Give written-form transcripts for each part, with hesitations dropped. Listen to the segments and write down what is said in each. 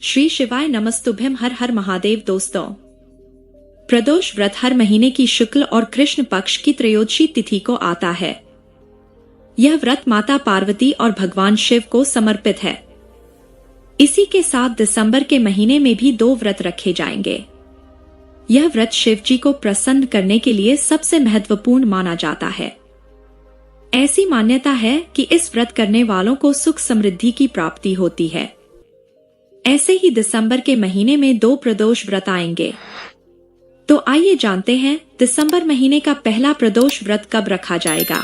श्री शिवाय नमस्तुभ्यम। हर हर महादेव। दोस्तों, प्रदोष व्रत हर महीने की शुक्ल और कृष्ण पक्ष की त्रयोदशी तिथि को आता है। यह व्रत माता पार्वती और भगवान शिव को समर्पित है। इसी के साथ दिसंबर के महीने में भी 2 व्रत रखे जाएंगे। यह व्रत शिव जी को प्रसन्न करने के लिए सबसे महत्वपूर्ण माना जाता है। ऐसी मान्यता है कि इस व्रत करने वालों को सुख समृद्धि की प्राप्ति होती है। ऐसे ही दिसंबर के महीने में 2 प्रदोष व्रत आएंगे। तो आइए जानते हैं दिसंबर महीने का पहला प्रदोष व्रत कब रखा जाएगा।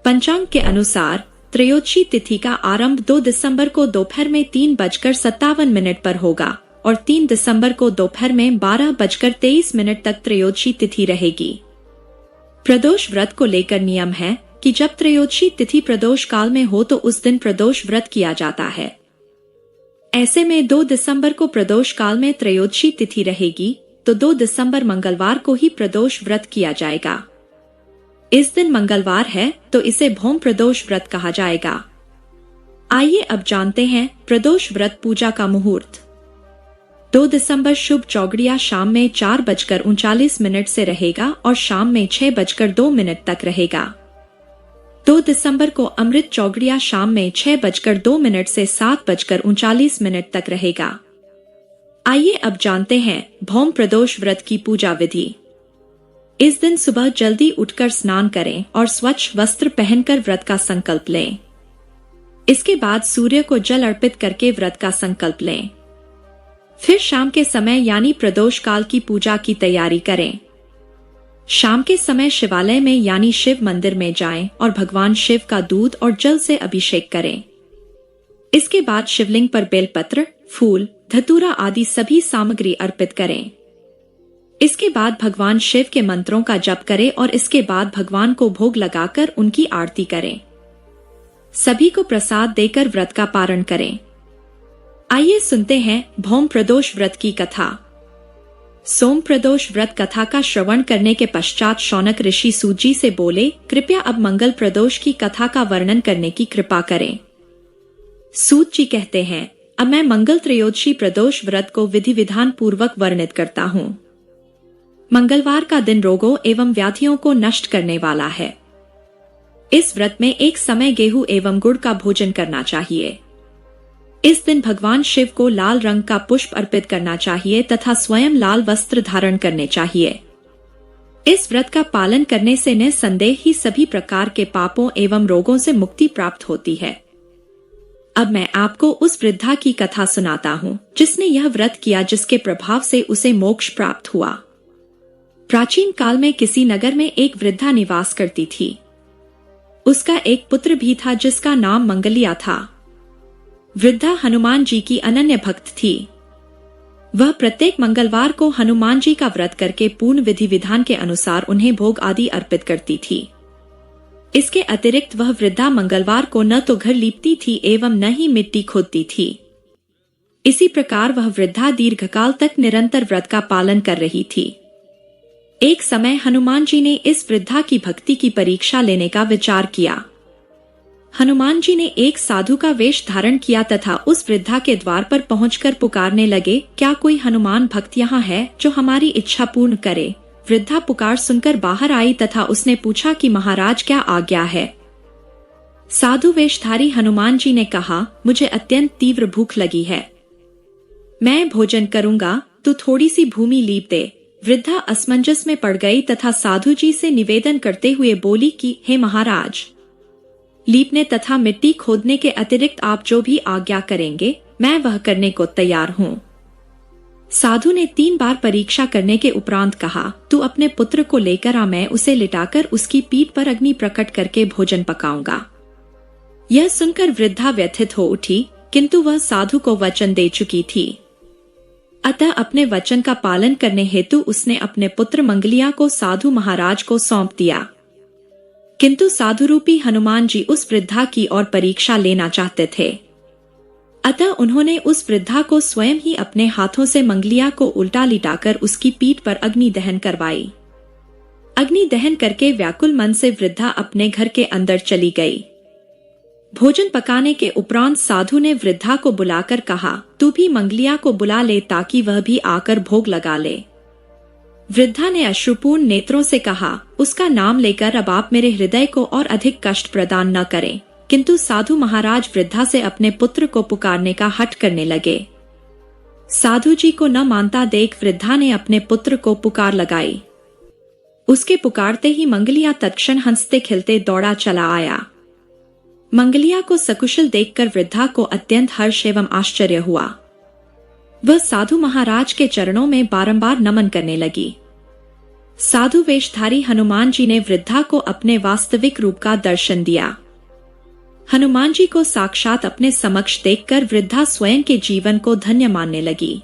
पंचांग के अनुसार त्रयोदशी तिथि का आरंभ 2 दिसंबर को दोपहर में 3:57 पर होगा और 3 दिसंबर को दोपहर में 12:23 तक त्रयोदशी तिथि रहेगी। प्रदोष व्रत को लेकर नियम है कि जब त्रयोदशी तिथि प्रदोष काल में हो तो उस दिन प्रदोष व्रत किया जाता है। ऐसे में 2 दिसंबर को प्रदोष काल में त्रयोदशी तिथि रहेगी तो 2 दिसंबर मंगलवार को ही प्रदोष व्रत किया जाएगा। इस दिन मंगलवार है तो इसे भौम प्रदोष व्रत कहा जाएगा। आइए अब जानते हैं प्रदोष व्रत पूजा का मुहूर्त। 2 दिसंबर शुभ चौगड़िया शाम में 4:39 से रहेगा और शाम में 6:02 तक रहेगा। 2 दिसंबर को अमृत चौगड़िया शाम में 6:02 से 7:39 तक रहेगा। आइए अब जानते हैं भौम प्रदोष व्रत की पूजा विधि। इस दिन सुबह जल्दी उठकर स्नान करें और स्वच्छ वस्त्र पहनकर व्रत का संकल्प लें। इसके बाद सूर्य को जल अर्पित करके व्रत का संकल्प लें। फिर शाम के समय यानी प्रदोष काल की पूजा की तैयारी करें। शाम के समय शिवालय में यानी शिव मंदिर में जाएं और भगवान शिव का दूध और जल से अभिषेक करें। इसके बाद शिवलिंग पर बेलपत्र, फूल, धतूरा आदि सभी सामग्री अर्पित करें। इसके बाद भगवान शिव के मंत्रों का जप करें और इसके बाद भगवान को भोग लगाकर उनकी आरती करें। सभी को प्रसाद देकर व्रत का पारण करें। आइए सुनते हैं भौम प्रदोष व्रत की कथा। सोम प्रदोष व्रत कथा का श्रवण करने के पश्चात शौनक ऋषि सूत जी से बोले, कृपया अब मंगल प्रदोष की कथा का वर्णन करने की कृपा करें। सूत जी कहते हैं, अब मैं मंगल त्रयोदशी प्रदोष व्रत को विधि विधान पूर्वक वर्णित करता हूँ। मंगलवार का दिन रोगों एवं व्याधियों को नष्ट करने वाला है। इस व्रत में एक समय गेहूं एवं गुड़ का भोजन करना चाहिए। इस दिन भगवान शिव को लाल रंग का पुष्प अर्पित करना चाहिए तथा स्वयं लाल वस्त्र धारण करने चाहिए। इस व्रत का पालन करने से निसंदेह ही सभी प्रकार के पापों एवं रोगों से मुक्ति प्राप्त होती है। अब मैं आपको उस वृद्धा की कथा सुनाता हूँ जिसने यह व्रत किया, जिसके प्रभाव से उसे मोक्ष प्राप्त हुआ। प्राचीन काल में किसी नगर में एक वृद्धा निवास करती थी। उसका एक पुत्र भी था जिसका नाम मंगलिया था। वृद्धा हनुमान जी की अनन्य भक्त थी। वह प्रत्येक मंगलवार को हनुमान जी का व्रत करके पूर्ण विधि विधान के अनुसार उन्हें भोग आदि अर्पित करती थी। इसके अतिरिक्त वह वृद्धा मंगलवार को न तो घर लीपती थी एवं न ही मिट्टी खोदती थी। इसी प्रकार वह वृद्धा दीर्घकाल तक निरंतर व्रत का पालन कर रही थी। एक समय हनुमान जी ने इस वृद्धा की भक्ति की परीक्षा लेने का विचार किया। हनुमान जी ने एक साधु का वेश धारण किया तथा उस वृद्धा के द्वार पर पहुंचकर पुकारने लगे, क्या कोई हनुमान भक्त यहाँ है जो हमारी इच्छा पूर्ण करे। वृद्धा पुकार सुनकर बाहर आई तथा उसने पूछा कि महाराज क्या आज्ञा है। साधु वेशधारी हनुमान जी ने कहा, मुझे अत्यंत तीव्र भूख लगी है, मैं भोजन करूंगा, तू थोड़ी सी भूमि लीप दे। वृद्धा असमंजस में पड़ गई तथा साधु जी से निवेदन करते हुए बोली कि हे महाराज, लीपने तथा मिट्टी खोदने के अतिरिक्त आप जो भी आज्ञा करेंगे मैं वह करने को तैयार हूँ। साधु ने 3 बार परीक्षा करने के उपरांत कहा, तू अपने पुत्र को लेकर आ, मैं उसे लिटाकर उसकी पीठ पर अग्नि प्रकट करके भोजन पकाऊंगा। यह सुनकर वृद्धा व्यथित हो उठी, किंतु वह साधु को वचन दे चुकी थी। अतः अपने वचन का पालन करने हेतु उसने अपने पुत्र मंगलिया को साधु महाराज को सौंप दिया। किंतु साधु रूपी हनुमान जी उस वृद्धा की और परीक्षा लेना चाहते थे। अतः उन्होंने उस वृद्धा को स्वयं ही अपने हाथों से मंगलिया को उल्टा लिटाकर उसकी पीठ पर अग्नि दहन करवाई। अग्नि दहन करके व्याकुल मन से वृद्धा अपने घर के अंदर चली गई। भोजन पकाने के उपरांत साधु ने वृद्धा को बुलाकर कहा, तू भी मंगलिया को बुला ले ताकि वह भी आकर भोग लगा ले। वृद्धा ने अश्रुपूर्ण नेत्रों से कहा, उसका नाम लेकर अब आप मेरे हृदय को और अधिक कष्ट प्रदान न करें। किंतु साधु महाराज वृद्धा से अपने पुत्र को पुकारने का हठ करने लगे। साधु जी को न मानता देख वृद्धा ने अपने पुत्र को पुकार लगाई। उसके पुकारते ही मंगलिया तत्क्षण हंसते खिलते दौड़ा चला आया। मंगलिया को सकुशल देखकर वृद्धा को अत्यंत हर्ष एवं आश्चर्य हुआ। वह साधु महाराज के चरणों में बारंबार नमन करने लगी। साधु वेशधारी हनुमान जी ने वृद्धा को अपने वास्तविक रूप का दर्शन दिया। हनुमान जी को साक्षात अपने समक्ष देखकर वृद्धा स्वयं के जीवन को धन्य मानने लगी।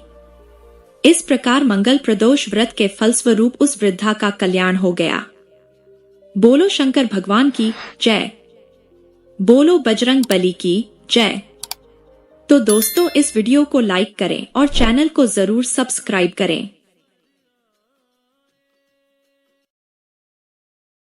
इस प्रकार मंगल प्रदोष व्रत के फलस्वरूप उस वृद्धा का कल्याण हो गया। बोलो शंकर भगवान की जय। बोलो बजरंग बली की जय। तो दोस्तों, इस वीडियो को लाइक करें और चैनल को जरूर सब्सक्राइब करें।